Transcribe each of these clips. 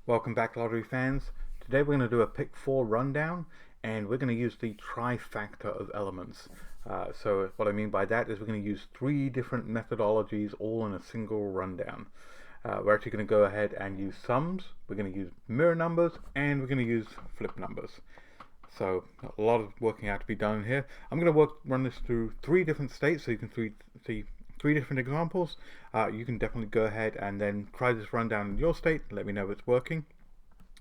Welcome back, lottery fans. Today we're going to do a pick 4 rundown, and we're going to use the trifactor of elements. So what I mean by that is we're going to use 3 different methodologies all in a single rundown. We're actually going to go ahead and use sums, we're going to use mirror numbers, and we're going to use flip numbers. So a lot of working out to be done here. I'm going to run this through 3 different states so you can see 3 different examples. You can definitely go ahead and then try this rundown in your state and let me know if it's working.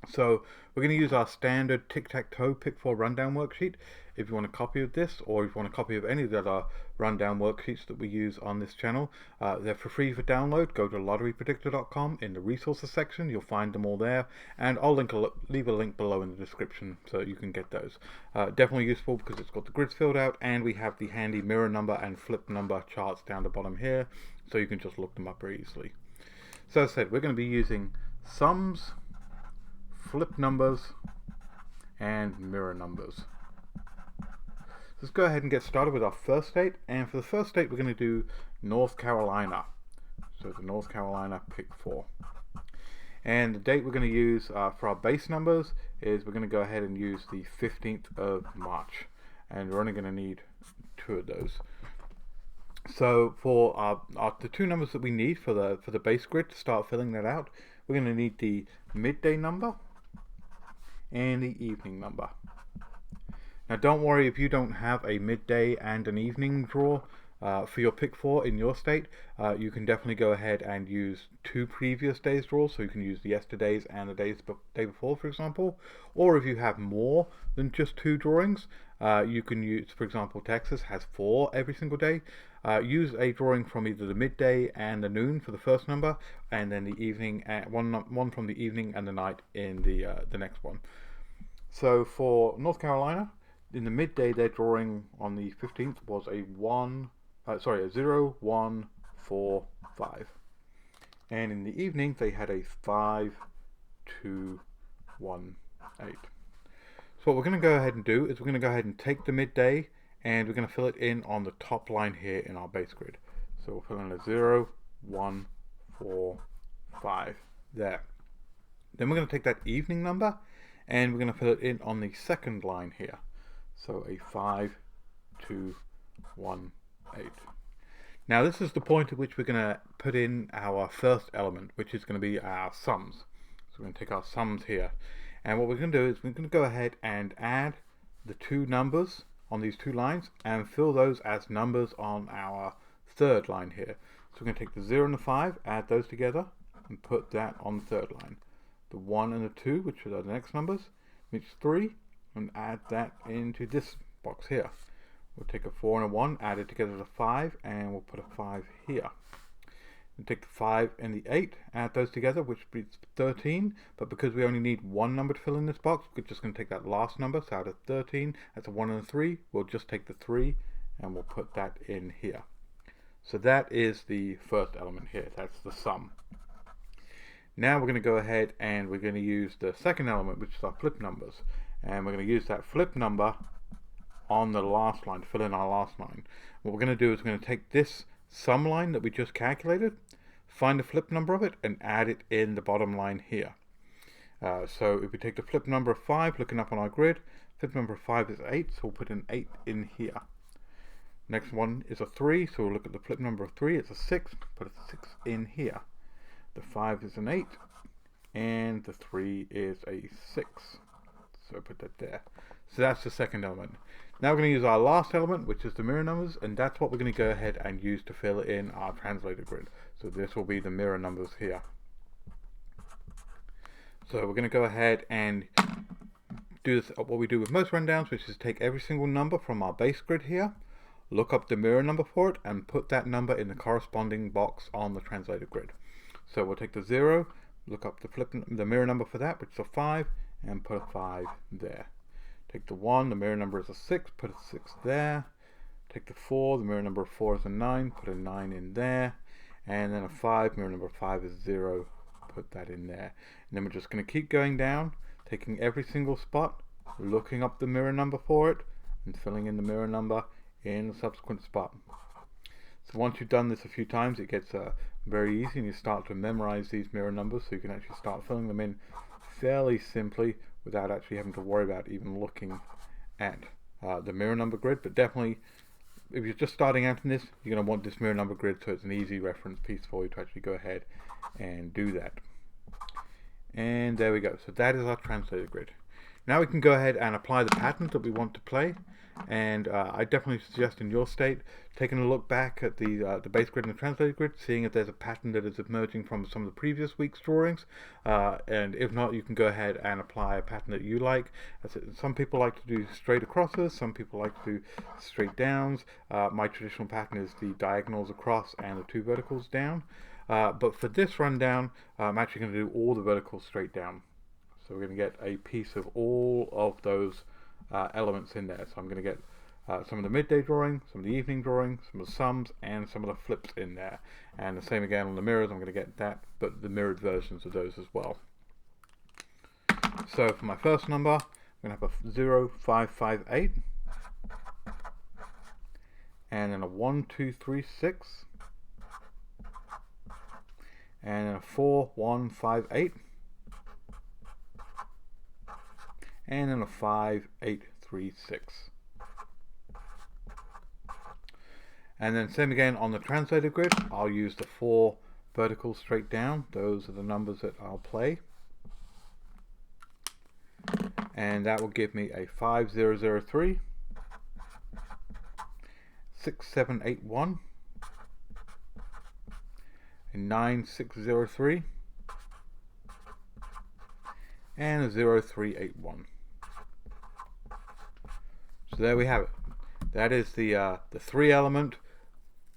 So we're going to use our standard tic-tac-toe pick 4 rundown worksheet. If you want a copy of this, or if you want a copy of any of the other rundown worksheets that we use on this channel, they're for free for download. Go to lotterypredictor.com. In the resources section you'll find them all there, and I'll leave a link below in the description so you can get those. Definitely useful because it's got the grids filled out, and we have the handy mirror number and flip number charts down the bottom here, so you can just look them up very easily. So as I said, we're going to be using sums, flip numbers, and mirror numbers. Let's go ahead and get started with our first state, and for the first state we're going to do North Carolina. So the North Carolina pick 4. And the date we're going to use for our base numbers is we're going to go ahead and use the 15th of March, and we're only going to need 2 of those. So for the 2 numbers that we need for the base grid to start filling that out, we're going to need the midday number and the evening number. Now don't worry if you don't have a midday and an evening draw for your pick 4 in your state. You can definitely go ahead and use 2 previous days draws, so you can use the yesterday's and the day before, for example. Or if you have more than just 2 drawings, you can use, for example, Texas has 4 every single day. Use a drawing from either the midday and the noon for the first number, and then the evening, one from the evening and the night in the next one. So for North Carolina, in the midday their drawing on the 15th was a 0, 1, 4, 5, and in the evening they had a 5, 2, 1, 8. So what we're going to go ahead and do is we're going to go ahead and take the midday, and we're going to fill it in on the top line here in our base grid. So we'll fill in a 0, 1, 4, 5 there. Then we're going to take that evening number and we're going to fill it in on the second line here. So a 5, 2, 1, 8. Now this is the point at which we're going to put in our first element, which is going to be our sums. So we're going to take our sums here, and what we're going to do is we're going to go ahead and add the 2 numbers on these 2 lines and fill those as numbers on our third line here. So we're going to take the 0 and the 5, add those together and put that on the third line. The 1 and the 2, which are the next numbers, makes 3, and add that into this box here. We'll take a 4 and a 1, add it together to 5, and we'll put a 5 here. We'll take the 5 and the 8, add those together, which beats 13, but because we only need 1 number to fill in this box, we're just going to take that last number, so out of 13, that's a 1 and a 3, we'll just take the 3, and we'll put that in here. So that is the first element here, that's the sum. Now we're going to go ahead and we're going to use the second element, which is our flip numbers, and we're going to use that flip number on the last line to fill in our last line. What we're going to do is we're going to take this sum line that we just calculated, find the flip number of it, and add it in the bottom line here. So if we take the flip number of 5, looking up on our grid, flip number of 5 is 8, so we'll put an 8 in here. Next one is a 3, so we'll look at the flip number of 3, it's a 6, put a 6 in here. The 5 is an 8, and the 3 is a 6. So put that there. So that's the second element. Now we're going to use our last element, which is the mirror numbers, and that's what we're going to go ahead and use to fill in our translator grid. So this will be the mirror numbers here. So we're going to go ahead and do this, what we do with most rundowns, which is take every single number from our base grid here, look up the mirror number for it, and put that number in the corresponding box on the translator grid. So we'll take the 0, look up the mirror number for that, which is a 5, and put a 5 there. Take the 1, the mirror number is a 6, put a 6 there. Take the 4, the mirror number of 4 is a 9, put a 9 in there. And then a 5, mirror number 5 is 0, put that in there. And then we're just going to keep going down, taking every single spot, looking up the mirror number for it, and filling in the mirror number in the subsequent spot. So once you've done this a few times, it gets very easy, and you start to memorize these mirror numbers, so you can actually start filling them in fairly simply without actually having to worry about even looking at the mirror number grid. But definitely, if you're just starting out in this, you're going to want this mirror number grid, so it's an easy reference piece for you to actually go ahead and do that. And there we go. So that is our translated grid. Now we can go ahead and apply the patterns that we want to play. And I definitely suggest in your state taking a look back at the base grid and the translated grid, seeing if there's a pattern that is emerging from some of the previous week's drawings, and if not, you can go ahead and apply a pattern that you like. Some people like to do straight acrosses, some people like to do straight downs. My traditional pattern is the diagonals across and the two verticals down, but for this rundown I'm actually going to do all the verticals straight down. So we're going to get a piece of all of those elements in there. So I'm going to get some of the midday drawing, some of the evening drawing, some of the sums, and some of the flips in there. And the same again on the mirrors, I'm going to get that, but the mirrored versions of those as well. So for my first number, I'm going to have a 0, 5, 5, 8, and then a 1, 2, 3, 6, and then a 4, 1, 5, 8, and then a 5, 8, 3, 6. And then same again on the translated grid, I'll use the 4 verticals straight down. Those are the numbers that I'll play. And that will give me a 5, 0, 0, 3, 6, 7, 8, 1, a 9, 6, 0, 3, and a 0, 3, 8, 1. So there we have it. That is the 3-element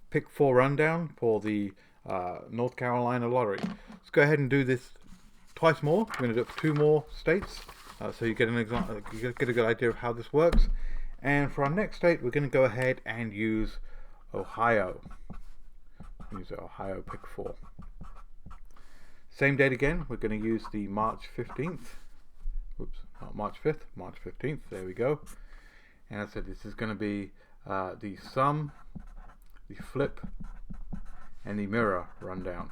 pick 4 rundown for the North Carolina lottery. Let's go ahead and do this twice more. We're going to do it for 2 more states, so you get you get a good idea of how this works. And for our next state, we're going to go ahead and use Ohio. Use Ohio pick 4. Same date again. We're going to use the March 15th. Oops, not March 5th. March 15th. There we go. And I said this is going to be the sum, the flip, and the mirror rundown.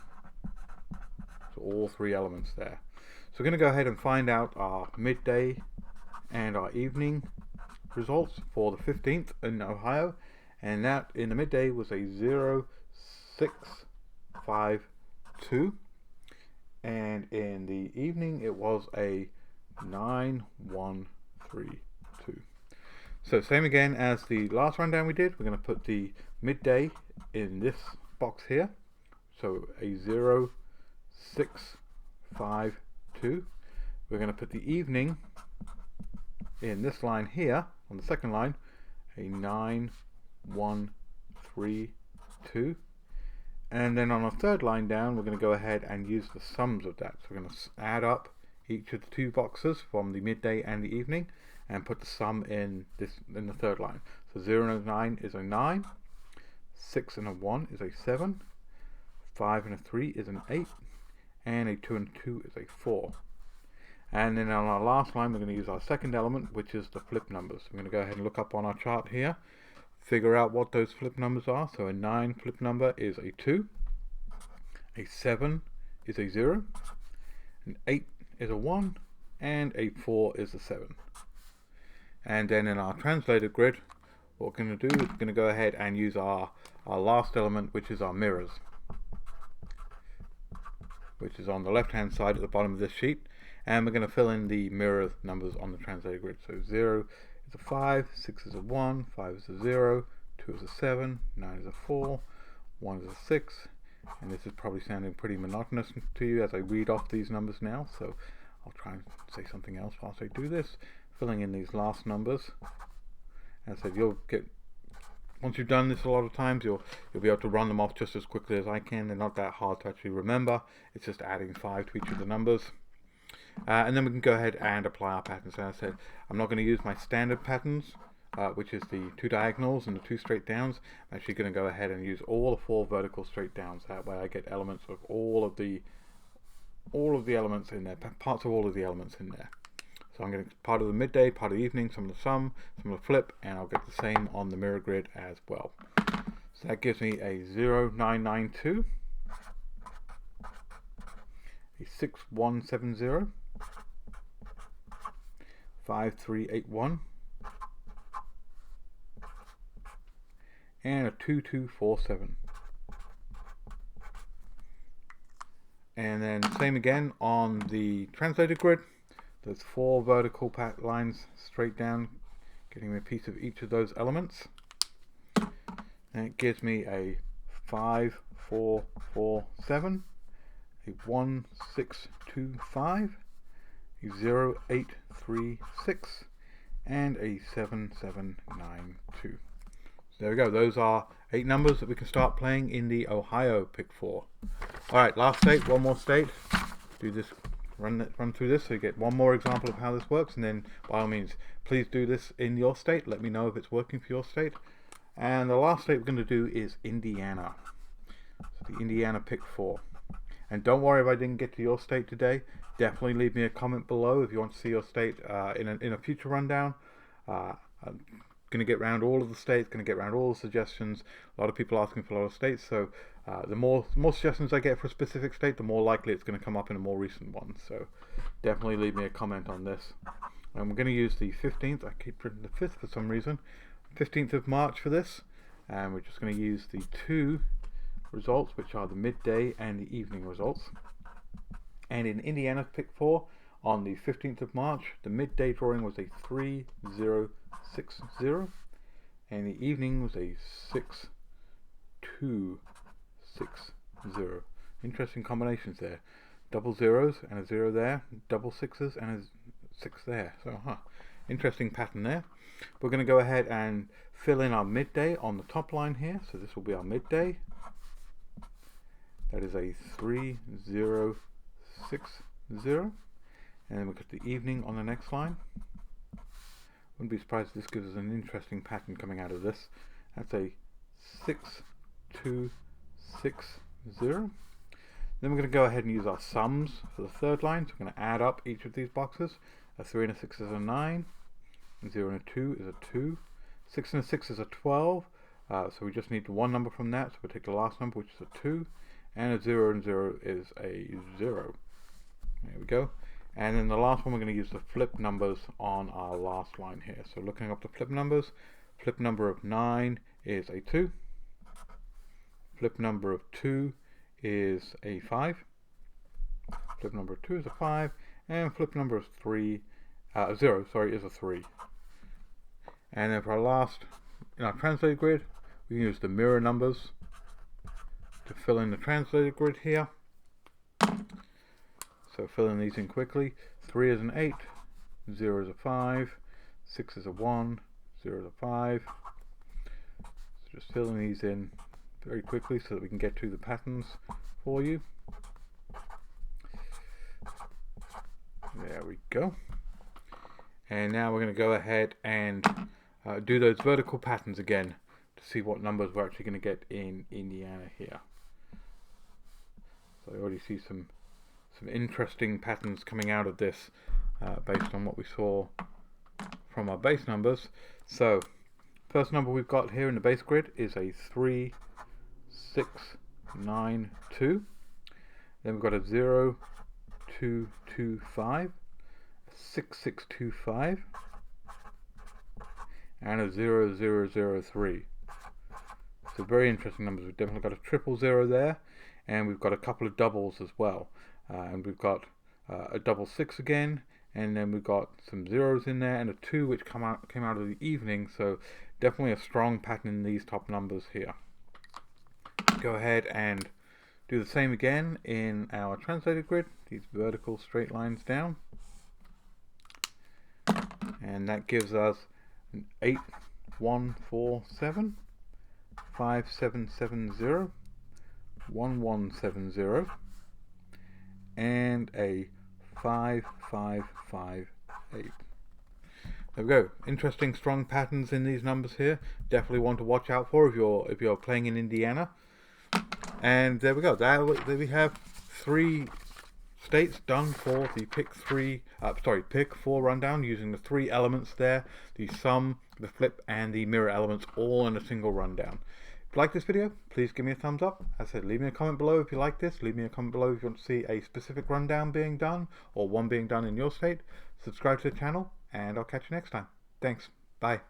So all 3 elements there. So we're going to go ahead and find out our midday and our evening results for the 15th in Ohio. And that in the midday was a 0, 6, 5, 2. And in the evening it was a 9, 1, 3, 2. So same again as the last rundown we did, we're going to put the midday in this box here. So a 0, 6, 5, 2. We're going to put the evening in this line here, on the second line, a 9, 1, 3, 2. And then on our third line down, we're going to go ahead and use the sums of that. So we're going to add up each of the 2 boxes from the midday and the evening, and put the sum in the third line. So 0 and a 9 is a 9, 6 and a 1 is a 7, 5 and a 3 is an 8, and a 2 and 2 is a 4. And then on our last line, we're going to use our second element, which is the flip numbers. I'm going to go ahead and look up on our chart here, figure out what those flip numbers are. So a 9 flip number is a 2, a 7 is a 0, an 8 is a 1, and a 4 is a 7. And then in our translated grid, what we're going to do is we're going to go ahead and use our last element, which is our mirrors, which is on the left hand side at the bottom of this sheet. And we're going to fill in the mirror numbers on the translated grid. So 0 is a 5, 6 is a 1, 5 is a 0, 2 is a 7, 9 is a 4, 1 is a 6. And this is probably sounding pretty monotonous to you as I read off these numbers now. So I'll try and say something else whilst I do this. Filling in these last numbers. As I said, you'll get, once you've done this a lot of times, you'll be able to run them off just as quickly as I can. They're not that hard to actually remember. It's just adding 5 to each of the numbers. And then we can go ahead and apply our patterns. As I said, I'm not going to use my standard patterns, which is the 2 diagonals and the 2 straight downs. I'm actually going to go ahead and use all the 4 vertical straight downs. That way I get elements of all of the elements in there, parts of all of the elements in there. So I'm going to get part of the midday, part of the evening, some of the sum, some of the flip, and I'll get the same on the mirror grid as well. So that gives me a 0, 9, 9, 2, a 6170, 5381, and a 2247. And then same again on the translated grid. There's 4 vertical lines straight down, getting me a piece of each of those elements. And it gives me a 5447, a 1625, a 0836, and a 7792. So there we go. Those are 8 numbers that we can start playing in the Ohio Pick 4. Alright, last state, one more state. Do this, run through this so you get one more example of how this works, and then by all means, please do this in your state. Let me know if it's working for your state. And the last state we're going to do is Indiana. So the Indiana Pick 4. And don't worry if I didn't get to your state today. Definitely leave me a comment below if you want to see your state in a future rundown. I'm going to get around all of the states, going to get around all the suggestions. A lot of people asking for a lot of states, so the more suggestions I get for a specific state, the more likely it's going to come up in a more recent one. So definitely leave me a comment on this. And we're going to use the 15th. I keep printing the 5th for some reason. 15th of March for this, and we're just going to use the 2 results, which are the midday and the evening results. And in Indiana's Pick 4, on the 15th of March, the midday drawing was a 3060, and the evening was a 6260. Interesting combinations there. Double zeros and a 0 there, double sixes and a 6 there. So, interesting pattern there. We're going to go ahead and fill in our midday on the top line here. So this will be our midday. That is a 3060. And then we've got the evening on the next line. Wouldn't be surprised if this gives us an interesting pattern coming out of this. That's a 6260. Then we're going to go ahead and use our sums for the third line. So we're going to add up each of these boxes. A 3 and a 6 is a 9. 0 and a 2 is a 2. 6 and a 6 is a 12. So we just need one number from that. So we'll take the last number, which is a 2. And a 0 and 0 is a 0. There we go. And then the last one, we're going to use the flip numbers on our last line here. So looking up the flip numbers, flip number of 9 is a 2. Flip number of 2 is a 5. Flip number of 2 is a 5. And flip number of 0 is a 3. And then for our last, in our translated grid, we can use the mirror numbers to fill in the translated grid here. So filling these in quickly. 3 is an 8, 0 is a 5, 6 is a 1, 0 is a 5. So just filling these in very quickly so that we can get to the patterns for you. There we go. And now we're going to go ahead and do those vertical patterns again to see what numbers we're actually going to get in Indiana here. So I already see some interesting patterns coming out of this based on what we saw from our base numbers. So first number we've got here in the base grid is a 3692. Then we've got a 0225, 6625, and a 0003. So very interesting numbers. We've definitely got a 000 there, and we've got a couple of doubles as well. And we've got a 66 again, and then we've got some zeros in there and a 2 which came out of the evening. So definitely a strong pattern in these top numbers here. Go ahead and do the same again in our translated grid, these vertical straight lines down, and that gives us an 8147, 5770, 1170, and a 5558. There we go. Interesting strong patterns in these numbers here. Definitely one to watch out for if you're playing in Indiana. And there we go. There we have 3 states done for the Pick 4 rundown using the 3 elements there: the sum, the flip, and the mirror elements, all in a single rundown. If you like this video, please give me a thumbs up. As I said, leave me a comment below if you like this. Leave me a comment below if you want to see a specific rundown being done or one being done in your state. Subscribe to the channel, and I'll catch you next time. Thanks. Bye.